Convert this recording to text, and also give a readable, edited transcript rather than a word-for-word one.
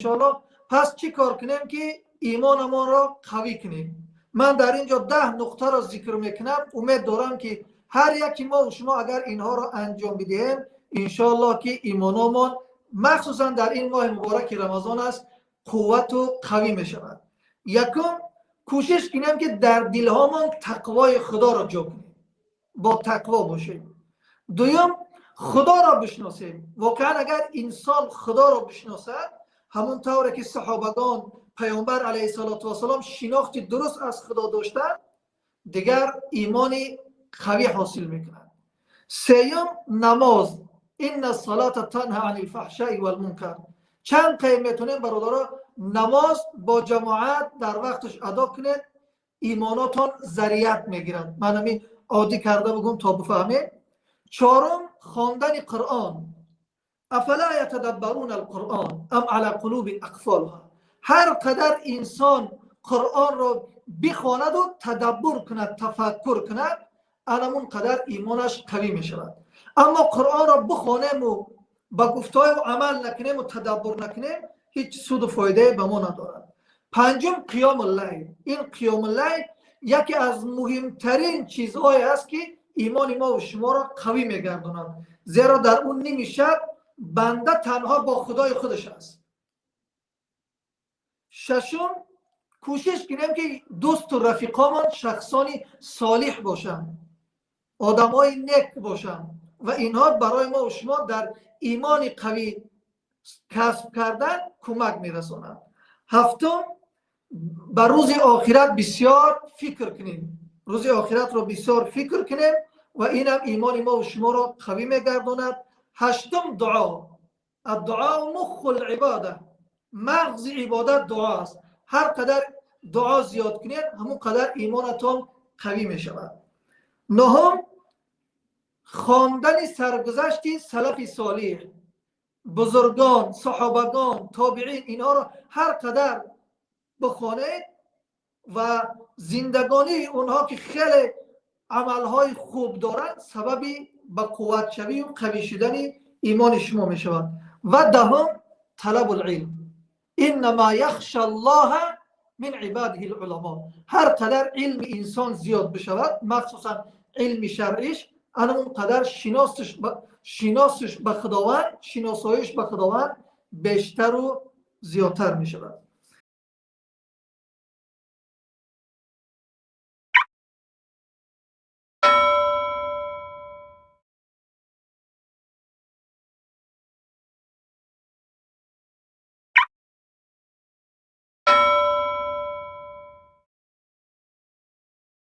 انشاءالله. پس چی کار کنیم که ایمانمون را قوی کنیم؟ من در اینجا 10 نقطه را ذکر میکنم. امید دارم که هر یکی ما و شما اگر اینها را انجام بدهیم انشاءالله که ایمانمون مخصوصا در این ماه مبارک رمضان است قوت و قوی می شود. یکم کوشش کنیم که در دلهامون تقوای خدا را جا کنیم، با تقوا باشیم. دوم خدا را بشناسیم. واقعا اگر انسان خدا را بشناسد همون طوری که صحابگان پیامبر علیه السلام شناخت درست از خدا داشتند دیگر ایمانی قوی حاصل میکنند. سیوم نماز. این الصلاة تنها عن الفحشاء والمنکر. چند قیم میتونیم برادرها نماز با جماعت در وقتش ادا کنید، ایماناتون ذریعت میگیرند. من همین عادی کرده بگم تا بفهمید. چهارم خواندن قرآن. افلا یتدبرون القرآن ام علی قلوب اقفالها. هر قدر انسان قرآن را بخواند و تدبر کند، تفکر کند، همون قدر ایمانش قوی می شود. اما قرآن را بخوانیم و با گفتار و عمل نکنیم و تدبر نکنیم هیچ سود و فایده به ما ندارد. پنجم قیام اللیل. این قیام اللیل یکی از مهمترین چیزهایی است که ایمان ما و شما را قوی میگرداند، زیرا در اون نیم شب بنده تنها با خدای خودش است. ششم کوشش کنیم که دوست و رفیقامون شخصانی صالح باشند، آدمای نیک باشند و اینها برای ما و شما در ایمان قوی کسب کردن کمک میرسانند. هفتم بر روز آخرت بسیار فکر کنیم. روز آخرت رو بسیار فکر کنیم و اینم ایمان ما و شما را قوی میگرداند. هشتم دعا. الدعاء مخ العباده. مغز عبادت دعا است. هر قدر دعا زیاد کنید همون قدر ایمانتون قوی می شود. نهم خواندن سرگذشت سلف صالح، بزرگان، صحابگان، تابعین، اینها را هر قدر بخوانید و زندگانی اونها که خیلی عملهای خوب دارند سبب به قوت شوی و قوی شدن ایمان شما می شود. و دهم طلب العلم. انما یخشى الله من عباده العلماء. هر قدر علم انسان زیاد بشود مخصوصا علم شرعیش اون قدر شناسش به خداوند، شناساییش به خداوند بیشتر و زیادتر می شود.